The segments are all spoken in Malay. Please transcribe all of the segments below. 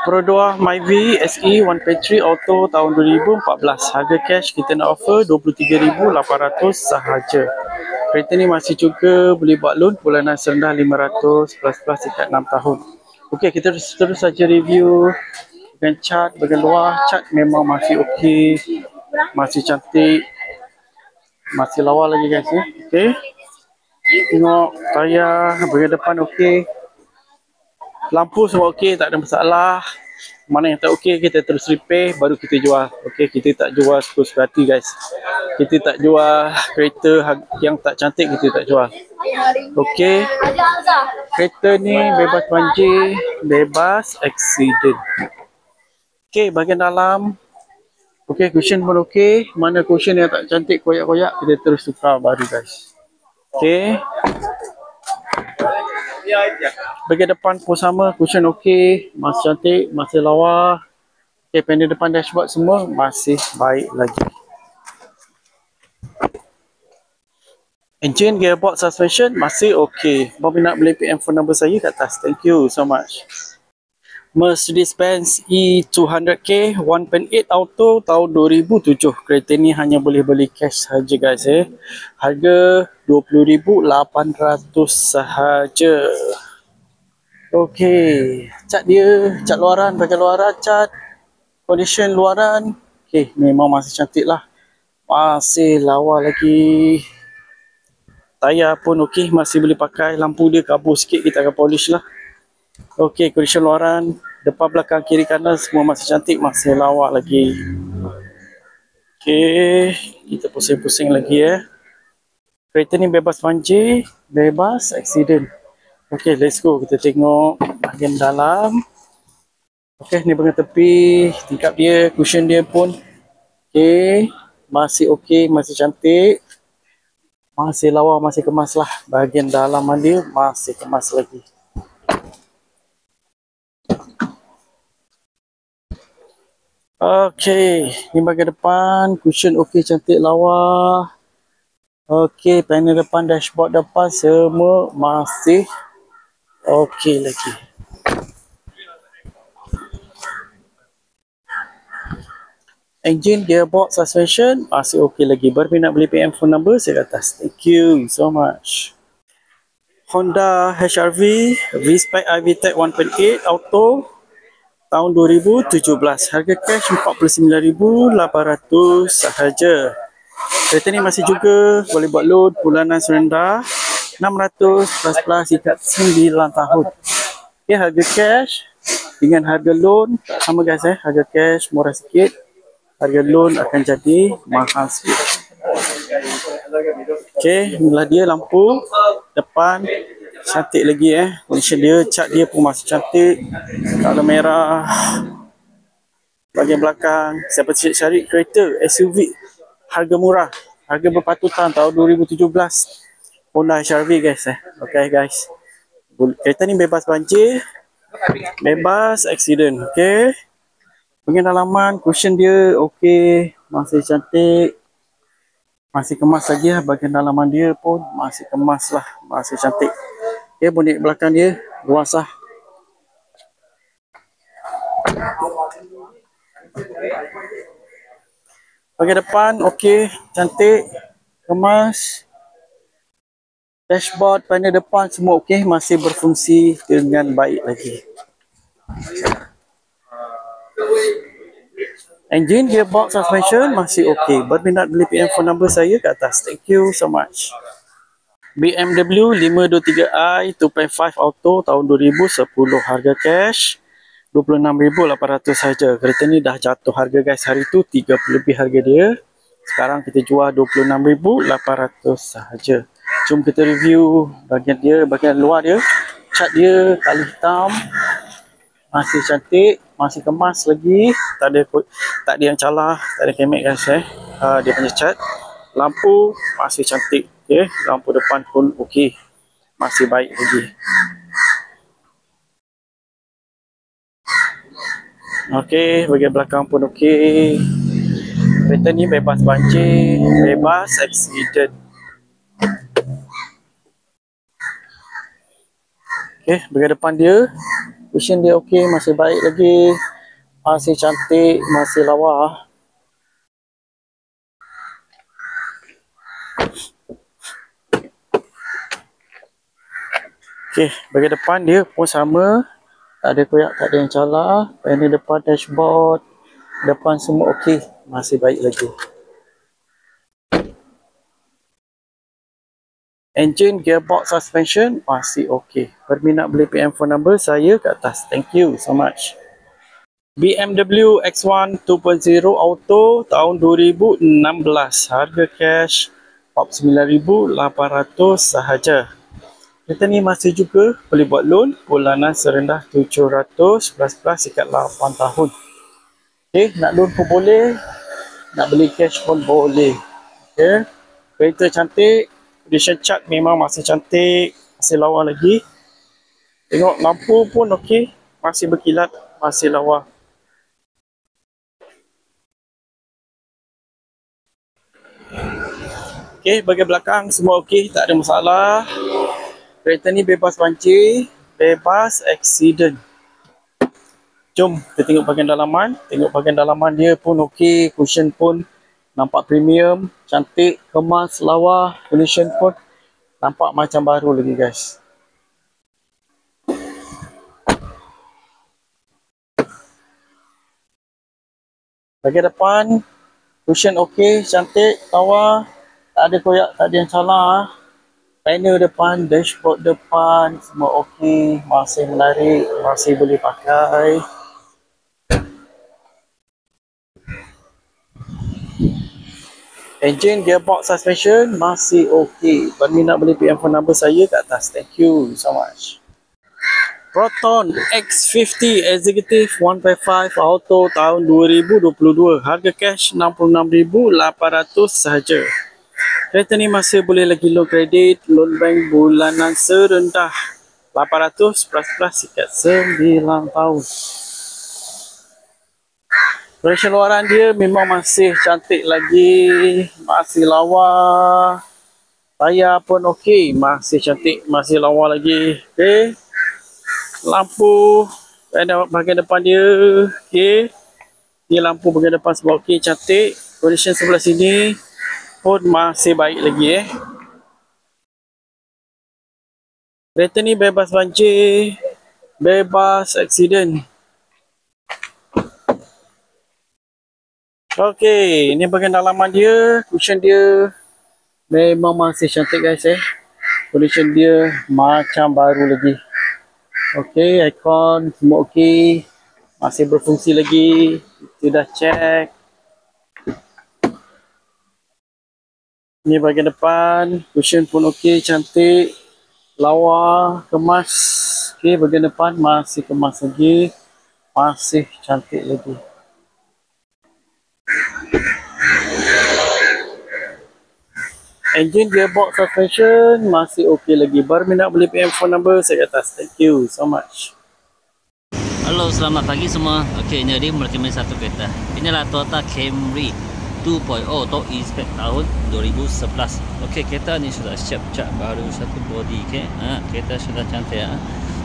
Pro 2 Myvi SE 1.3 Auto tahun 2014. Harga cash kita nak offer 23,800 sahaja. Kereta ni masih juga boleh buat loan bulanan serendah 500 plus dekat 6 tahun. Okey, kita terus saja review dengan cat bahagian luar. Cat memang masih okey, masih cantik, masih lawa lagi guys ya. Okey. Tengok tayar bahagian depan okey. Lampu semua okey, tak ada masalah. Mana yang tak okey kita terus repair baru kita jual. Okey, kita tak jual suka-suka hati guys. Kita tak jual kereta yang tak cantik, kita tak jual. Okey. Kereta ni bebas banjir, bebas accident. Okey, bahagian dalam okey, cushion pun okey. Mana cushion yang tak cantik koyak-koyak kita terus tukar baru guys. Okey. Bahagian depan pun sama, cushion okey, masih cantik, masih lawa. Okey, panel depan dashboard semua masih baik lagi. Engine, gearbox, suspension masih okey. Bapa nak beli PM phone number saya kat atas. Thank you so much. Mercedes-Benz E200K 1.8 Auto tahun 2007. Kereta ni hanya boleh beli cash saja guys ya. Harga 20,800 sahaja. Okey, cat dia, cat luaran, bahagian luaran cat, condition luaran. Okey, memang masih cantik lah. Masih lawa lagi. Tayar pun okey, masih boleh pakai. Lampu dia kabur sikit, kita akan polish lah. Okey, condition luaran, depan, belakang, kiri, kanan semua masih cantik, masih lawa lagi. Okey, kita pusing-pusing lagi ya. Kereta ni bebas banjir, bebas accident. Okey, let's go. Kita tengok bahagian dalam. Okey, ni bahagian tepi, tingkap dia, cushion dia pun okey, masih cantik. Masih lawa, masih kemas lah. Bahagian dalaman dia masih kemas lagi. Okey, ni bahagian depan, cushion okey, cantik, lawa. Okey, panel depan, dashboard depan semua masih okey lagi. Engine, gearbox, suspension masih okey lagi. Berminat beli PM phone number saya kat atas. Thank you so much. Honda HR-V V-Spec iVTEC 1.8 Auto tahun 2017. Harga cash 49,800 sahaja. Kereta ni masih juga boleh buat loan bulanan serendah 600 plus dekat 9 tahun. Okay, harga cash dengan harga loan tak sama guys ya. Harga cash murah sikit, harga loan akan jadi mahal sikit. Okay, inilah dia lampu depan, cantik lagi condition dia, cat dia pun masih cantik, color merah. Bahagian belakang, siapa cari kereta SUV harga murah, harga berpatutan tahun 2017, Honda HR-V guys Okay guys, kereta ni bebas banjir, bebas accident. Okay, bahagian dalaman, cushion dia okey, masih cantik, masih kemas lagi lah. Bahagian dalaman dia pun masih kemas lah, masih cantik. Okay, bonet belakang dia luas lah. Bahagian depan okey, cantik, kemas. Dashboard, panel depan semua okey, masih berfungsi dengan baik lagi. Engine, gearbox, suspension masih okey. Berminat beli PM phone number saya kat atas. Thank you so much. BMW 523i 2.5 Auto tahun 2010. Harga cash 26,800 saja. Kereta ni dah jatuh harga guys. Hari tu 30 lebih harga dia. Sekarang kita jual 26,800 sahaja. Jom kita review bahagian dia, bahagian luar dia. Cat dia kali hitam, masih cantik, masih kemas lagi, tak ada yang calar, tak ada kemek guys dia punya cat. Lampu masih cantik, okey. Lampu depan pun okey, masih baik lagi. Okey, bahagian belakang pun okey. Kereta ni bebas banjir, bebas accident. Okey, bahagian depan dia Cushion dia okey, masih baik lagi. Masih cantik, masih lawa. Okey, bahagian depan dia pun sama. Tak ada koyak, tak ada yang calar. Panel depan dashboard, depan semua okey, masih baik lagi. Engine, gearbox, suspension masih okey. Berminat boleh PM phone number saya kat atas. Thank you so much. BMW X1 2.0 Auto tahun 2016. Harga cash 49,800 sahaja. Kereta ni masih juga boleh buat loan. Bulanan serendah 700 plus ikat 8 tahun. Okay, nak loan pun boleh. Nak beli cash pun boleh. Okay. Kereta cantik. Condition chart memang masih cantik. Masih lawa lagi. Tengok lampu pun okey. Masih berkilat. Masih lawa. Okey, bahagian belakang semua okey. Tak ada masalah. Kereta ni bebas banjir. Bebas accident. Jom kita tengok bahagian dalaman. Tengok bahagian dalaman dia pun okey. Cushion pun nampak premium. Cantik. Kemas. Lawa. Condition pun nampak macam baru lagi guys. Bahagian depan, cushion okey, cantik, lawa. Tak ada koyak, tak ada yang salah. Panel depan, dashboard depan, semua okey. Masih menarik, masih boleh pakai. Engine, gearbox, suspension masih okey. Berminat boleh PM phone number saya kat atas. Thank you so much. Proton X50 Executive 1.5 Auto tahun 2022. Harga cash 66,800 sahaja. Kereta ni masih boleh lagi loan kredit, loan bank bulanan serendah 800 plus ikat 9 tahun. Condition luaran dia memang masih cantik lagi, masih lawa. Tayar pun okey, masih cantik, masih lawa lagi. Okey. Lampu bahagian depan dia okey. Ni lampu bahagian depan semua okey, cantik. Condition sebelah sini pun masih baik lagi Kereta ni bebas banjir, bebas accident. Okey, ini bahagian dalaman dia. Cushion dia memang masih cantik guys Condition dia macam baru lagi. Okey, aircon semua okey. Masih berfungsi lagi. Sudah check. Ini bahagian depan. Cushion pun okey, cantik. Lawa, kemas. Okey, bahagian depan masih kemas lagi. Masih cantik lagi. Engine, gearbox, suspension masih okey lagi. Berminat boleh PM phone number saya kat atas. Thank you so much. Halo, selamat pagi semua. Okey, ini dia merekomendasi satu kereta. Inilah Toyota Camry 2.0 atau e-spec tahun 2011. Okey, kereta ni sudah siap cat baru, satu body. Okey, kereta sudah cantik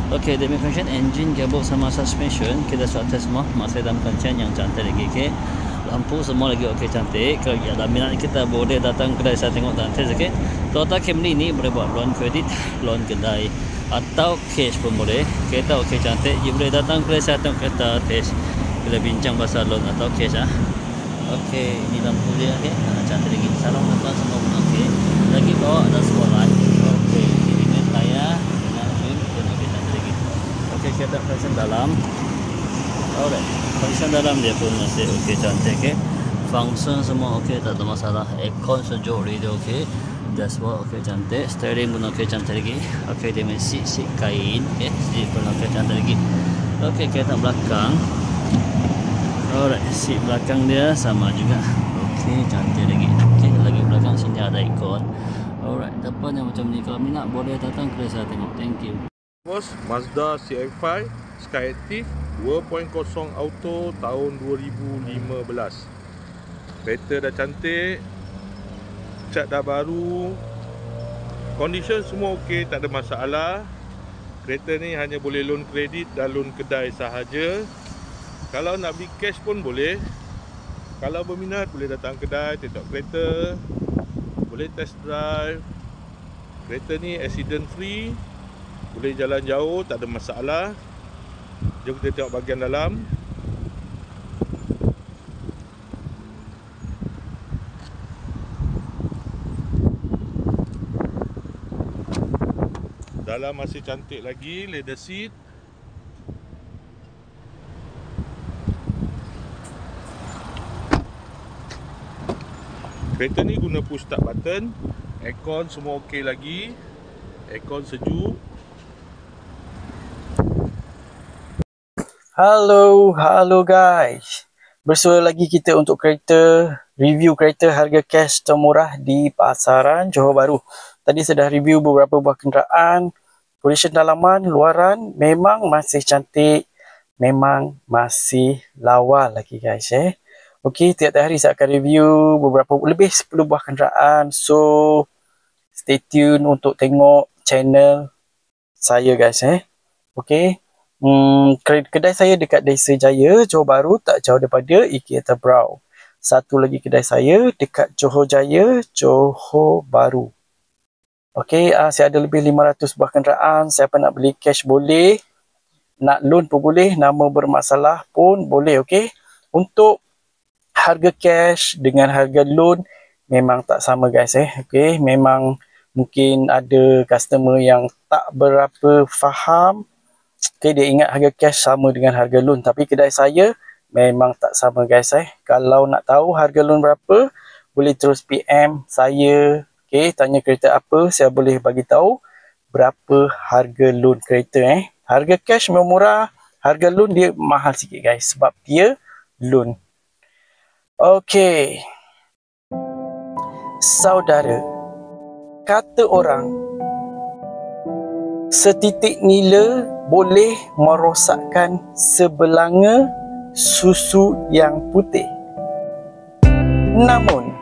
Okey, demi function engine, gearbox sama suspension kita sudah test semua. Masih dalam kencang yang cantik lagi. Okey, lampu semua lagi okey, cantik. Kalau ada minat kita boleh datang kedai saya tengok dan test. Okey, Toyota Camry ni boleh buat loan kredit, loan kedai atau cash pun boleh. Kereta okey, cantik. You boleh datang kedai saya tengok kereta test. Kita bincang pasal loan atau cash Okey, ini lampu dia okey. Cantik lagi. Salon depan semua pun okey. Lagi bawah ada spotlight. Okey, ini tayar. Kita pasang dalam. Alright, pasang dalam dia pun masih okey, cantik. Okey, function semua okey, tak ada masalah. Aircon sejuk, radio okey, dashboard okey, cantik. Steering pun okey, cantik lagi. Okey, dia masih seat kain. Okey, seat pun okey, cantik lagi. Okey, kereta belakang. Alright, seat belakang dia sama juga. Okey, cantik lagi. Okey, lagi belakang sini ada aircon. Alright, depan yang macam ni. Kalau minat boleh datang ke saya tengok. Thank you. Mazda CX-5 Skyactiv 2.0 Auto tahun 2015. Kereta dah cantik, cat dah baru, condition semua okey, tak ada masalah. Kereta ni hanya boleh loan kredit dan loan kedai sahaja. Kalau nak beli cash pun boleh. Kalau berminat boleh datang kedai, tengok kereta, boleh test drive. Kereta ni accident free, boleh jalan jauh, tak ada masalah. Jom kita tengok bahagian dalam. Dalam masih cantik lagi, leather seat. Kereta ni guna push start button. Aircon semua okey lagi. Aircon sejuk. Halo guys. Bersua lagi kita untuk kereta, review kereta harga cash termurah di pasaran Johor Bahru. Tadi saya dah review beberapa buah kenderaan. Condition dalaman, luaran memang masih cantik, memang masih lawa lagi guys Okey, tiap-tiap hari saya akan review beberapa, lebih 10 buah kenderaan. So stay tune untuk tengok channel saya guys Okey. Kedai saya dekat Desa Jaya, Johor Bahru, tak jauh daripada Ikea Brow. Satu lagi kedai saya dekat Johor Jaya, Johor Bahru. Okey, saya ada lebih 500 buah kenderaan. Siapa nak beli cash boleh, nak loan pun boleh, nama bermasalah pun boleh. Okey, untuk harga cash dengan harga loan memang tak sama guys Okey, memang mungkin ada customer yang tak berapa faham. Okey, dia ingat harga cash sama dengan harga loan, tapi kedai saya memang tak sama guys Kalau nak tahu harga loan berapa, boleh terus PM saya. Okey, tanya kereta apa, saya boleh bagi tahu berapa harga loan kereta Harga cash memang murah, harga loan dia mahal sikit guys sebab dia loan. Okey. Saudara, kata orang, setitik nila boleh merosakkan sebelanga susu yang putih. Namun,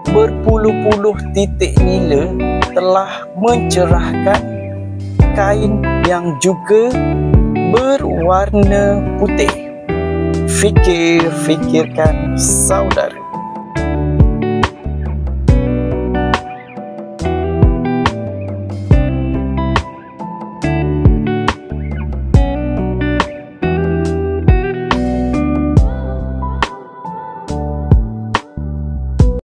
berpuluh-puluh titik nila telah mencerahkan kain yang juga berwarna putih. Fikirkan saudara.